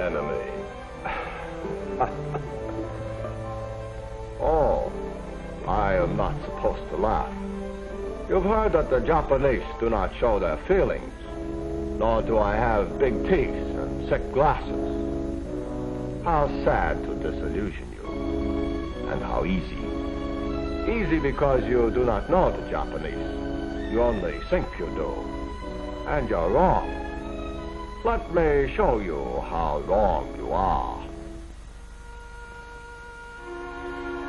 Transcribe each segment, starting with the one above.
enemy. Oh, I am not supposed to laugh. You've heard that the Japanese do not show their feelings, nor do I have big teeth and thick glasses. How sad to disillusion you, and how easy. Easy because you do not know the Japanese. You only think you do, and you're wrong. Let me show you how wrong you are.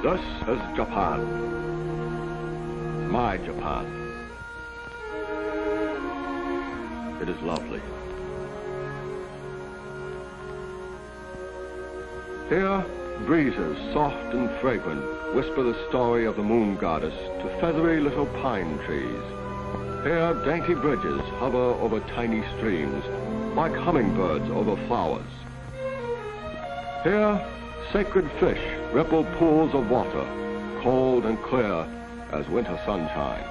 This is Japan. My Japan. It is lovely. Here, breezes, soft and fragrant, whisper the story of the moon goddess to feathery little pine trees. Here, dainty bridges hover over tiny streams, like hummingbirds over flowers. Here, sacred fish ripple pools of water, cold and clear as winter sunshine.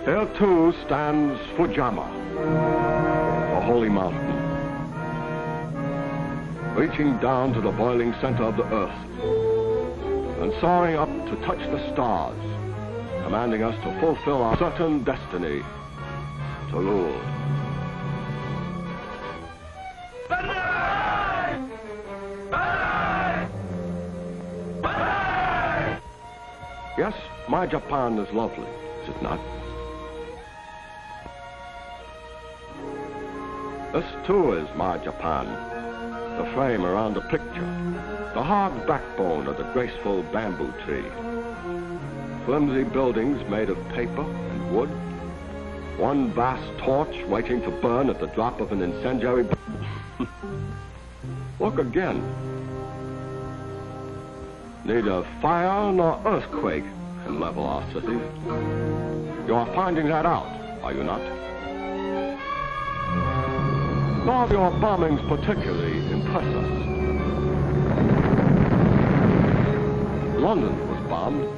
Here, too, stands Fujiyama, the holy mountain, reaching down to the boiling center of the earth and soaring up to touch the stars, commanding us to fulfill our certain destiny to rule. Yes, my Japan is lovely, is it not? This too is my Japan, the frame around the picture, the hard backbone of the graceful bamboo tree. Flimsy buildings made of paper and wood. One vast torch waiting to burn at the drop of an incendiary. Look again. Neither fire nor earthquake can level our cities. You are finding that out, are you not? None of your bombings particularly impress us. London was bombed.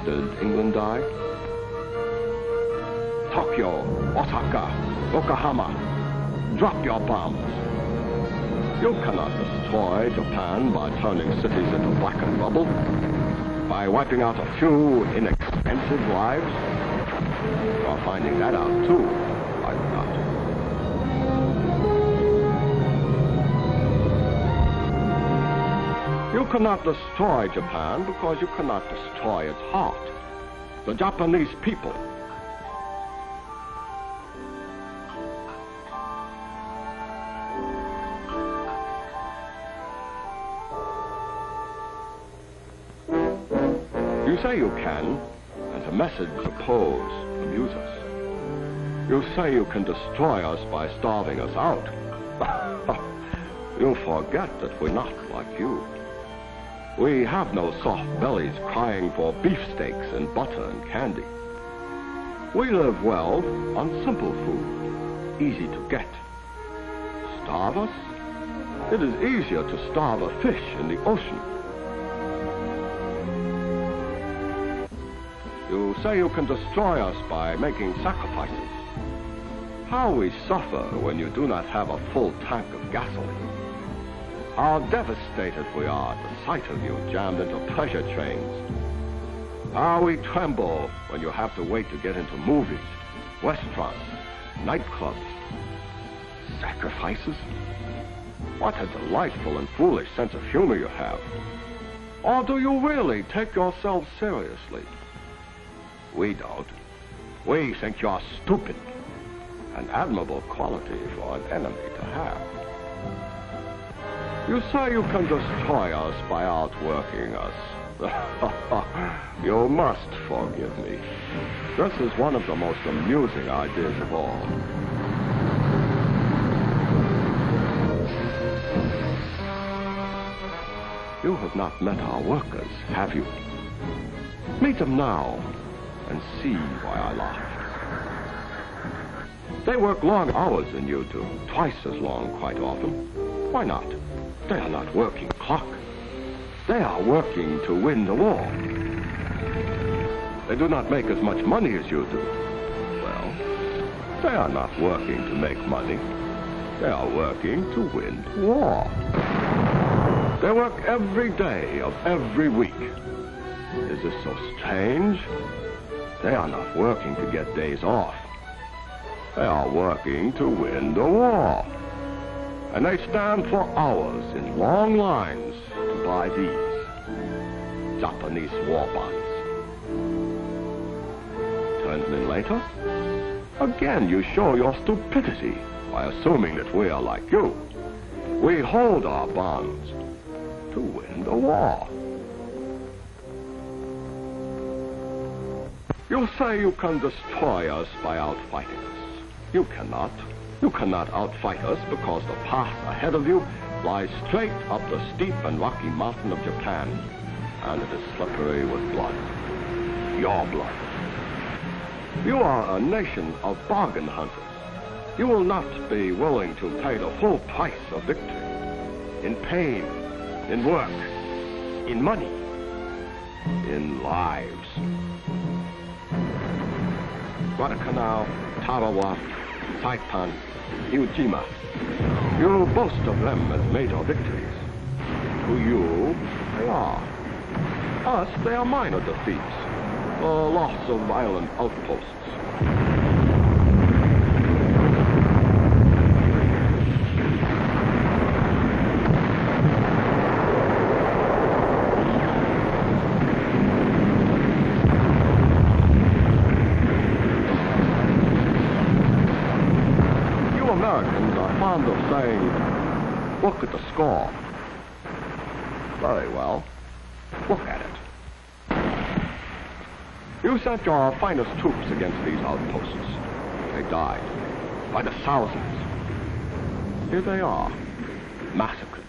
Did England die? Tokyo, Osaka, Yokohama, drop your bombs. You cannot destroy Japan by turning cities into blackened rubble, by wiping out a few inexpensive lives. You're finding that out too, are you not? You cannot destroy Japan because you cannot destroy its heart, the Japanese people. You say you can, and the message oppose amuse us. You say you can destroy us by starving us out. You forget that we're not like you. We have no soft bellies crying for beefsteaks and butter and candy. We live well on simple food, easy to get. Starve us? It is easier to starve a fish in the ocean. You say you can destroy us by making sacrifices. How we suffer when you do not have a full tank of gasoline. How devastated we are at the sight of you jammed into pleasure trains. How we tremble when you have to wait to get into movies, restaurants, nightclubs. Sacrifices? What a delightful and foolish sense of humor you have. Or do you really take yourselves seriously? We don't. We think you're stupid. An admirable quality for an enemy to have. You say you can destroy us by outworking us. You must forgive me. This is one of the most amusing ideas of all. You have not met our workers, have you? Meet them now and see why I laughed. They work long hours than you do, twice as long quite often. Why not? They are not working clock. They are working to win the war. They do not make as much money as you do. Well, they are not working to make money. They are working to win war. They work every day of every week. Is this so strange? They are not working to get days off. They are working to win the war. And they stand for hours in long lines to buy these Japanese war bonds. Turn them in later. Again, you show your stupidity by assuming that we are like you. We hold our bonds to win the war. You say you can destroy us by outfighting us. You cannot. You cannot outfight us because the path ahead of you lies straight up the steep and rocky mountain of Japan, and it is slippery with blood. Your blood. You are a nation of bargain hunters. You will not be willing to pay the full price of victory. In pain, in work, in money, in lives. Guadalcanal, Tarawa, Saipan, Iwo Jima. You boast of them as major victories. To you, they are. Us, they are minor defeats. The loss of island outposts. Americans are fond of saying, look at the score. Very well. Look at it. You sent your finest troops against these outposts. They died by the thousands. Here they are, massacred,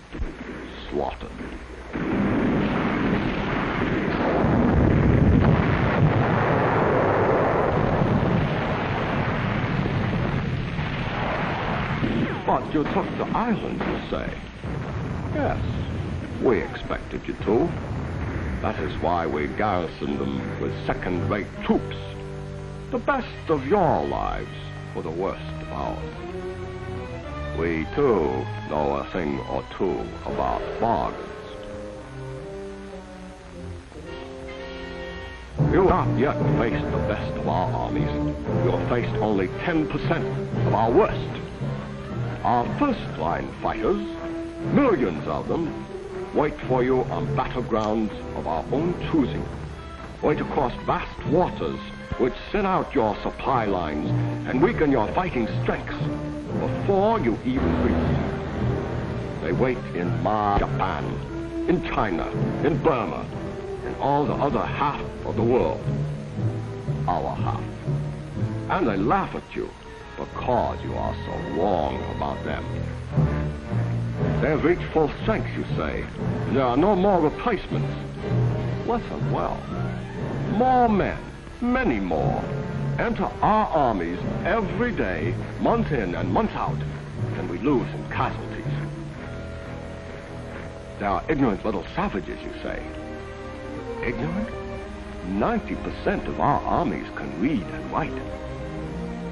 slaughtered. But you took the islands, you say? Yes, we expected you to. That is why we garrisoned them with second-rate troops. The best of your lives for the worst of ours. We, too, know a thing or two about bargains. You have not yet faced the best of our armies. You have faced only 10% of our worst. Our first-line fighters, millions of them, wait for you on battlegrounds of our own choosing. Wait across vast waters which thin out your supply lines and weaken your fighting strength before you even reach. They wait in Japan, in China, in Burma, and all the other half of the world. Our half. And they laugh at you because you are so wrong about them. They have reached full strength, you say. There are no more replacements. Listen well. More men, many more, enter our armies every day, month in and month out, than we lose in casualties. They are ignorant little savages, you say. Ignorant? 90% of our armies can read and write.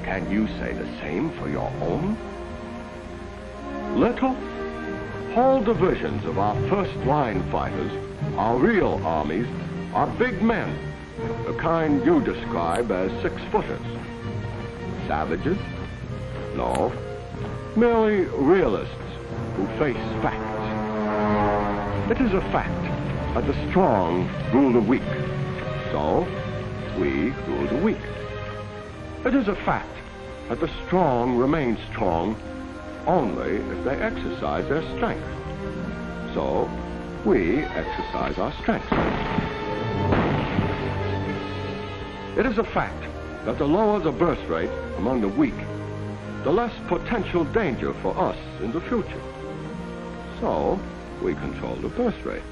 Can you say the same for your own? Little, whole divisions of our first-line fighters, our real armies, are big men, the kind you describe as six-footers. Savages? No, merely realists who face facts. It is a fact that the strong rule the weak, so we rule the weak. It is a fact that the strong remain strong only if they exercise their strength. So, we exercise our strength. It is a fact that the lower the birth rate among the weak, the less potential danger for us in the future. So, we control the birth rate.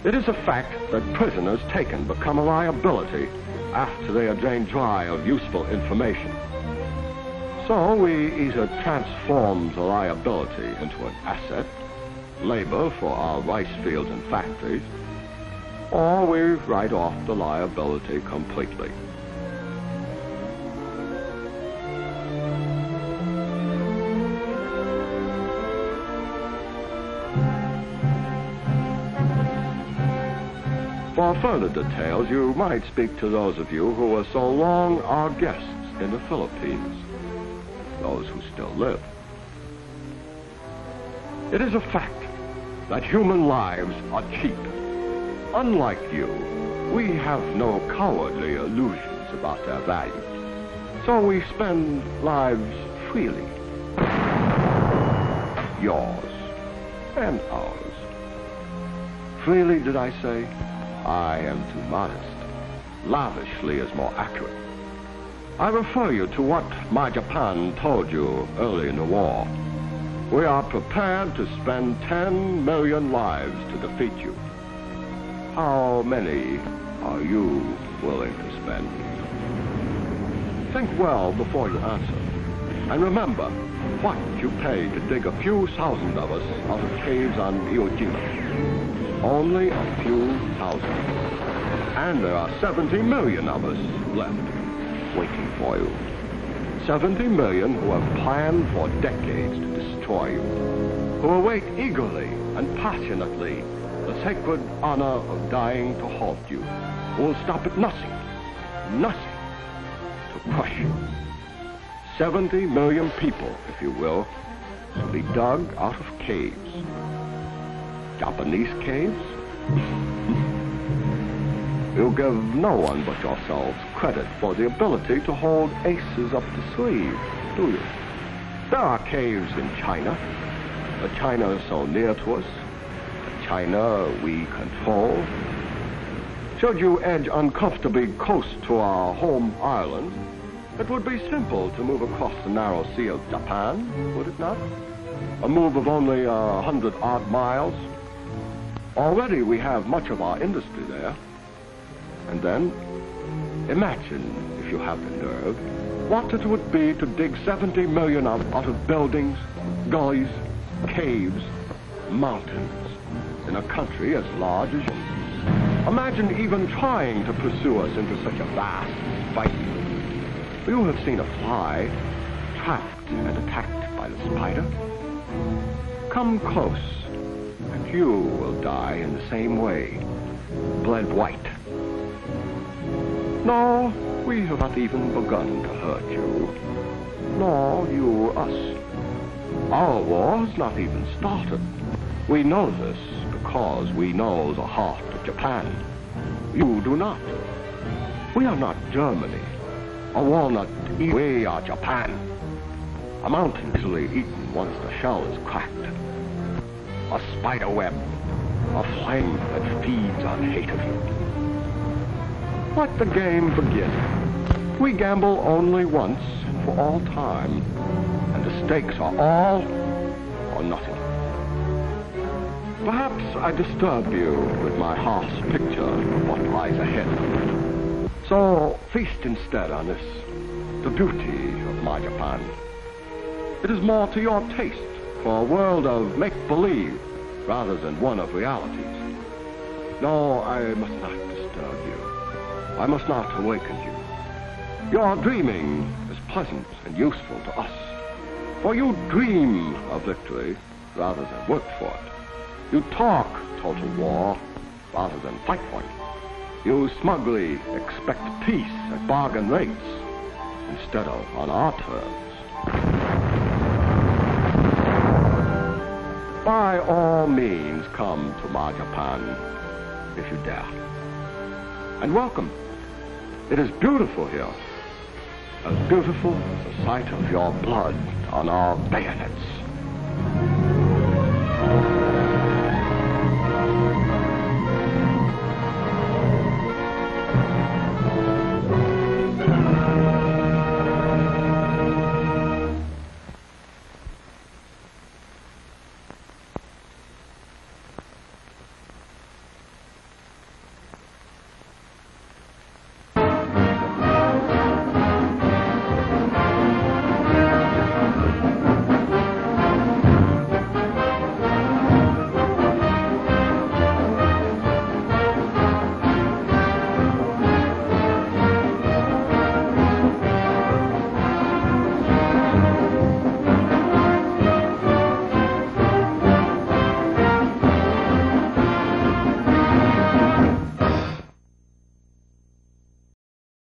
It is a fact that prisoners taken become a liability after they are drained dry of useful information. So we either transform the liability into an asset, labor for our rice fields and factories, or we write off the liability completely. For further details, you might speak to those of you who were so long our guests in the Philippines, those who still live. It is a fact that human lives are cheap. Unlike you, we have no cowardly illusions about their value. So we spend lives freely. Yours and ours. Freely, did I say? I am too modest. Lavishly is more accurate. I refer you to what my Japan told you early in the war. We are prepared to spend 10 million lives to defeat you. How many are you willing to spend? Think well before you answer. And remember what you paid to dig a few thousand of us out of caves on Iwo Jima. Only a few thousand. And there are 70 million of us left, waiting for you. 70 million who have planned for decades to destroy you, who await eagerly and passionately the sacred honor of dying to halt you, who will stop at nothing to crush you. 70 million people, if you will, to be dug out of caves. Japanese caves? You give no one but yourselves credit for the ability to hold aces up the sleeve, do you? There are caves in China. The China is so near to us. The China we control. Should you edge uncomfortably close to our home island, it would be simple to move across the narrow sea of Japan, would it not? A move of only 100-odd miles. Already we have much of our industry there. And then, imagine, if you have the nerve, what it would be to dig 70 million out of buildings, gullies, caves, mountains, in a country as large as yours. Imagine even trying to pursue us into such a vast fight. You have seen a fly trapped and attacked by the spider. Come close, and you will die in the same way, bled white. No, we have not even begun to hurt you, nor you us. Our war has not even started. We know this because we know the heart of Japan. You do not. We are not Germany, a walnut. We are Japan. A mountain easily eaten once the shell is cracked. A spider web, a flame that feeds on hate of you. Let the game begin. We gamble only once and for all time, and the stakes are all or nothing. Perhaps I disturb you with my harsh picture of what lies ahead. So feast instead on this, the beauty of my Japan. It is more to your taste for a world of make-believe rather than one of realities. No, I must not disturb you. I must not awaken you. Your dreaming is pleasant and useful to us, for you dream of victory rather than work for it. You talk total war rather than fight for it. You smugly expect peace at bargain rates instead of on our terms. By all means, come to my Japan, if you dare. And welcome. It is beautiful here. As beautiful as the sight of your blood on our bayonets.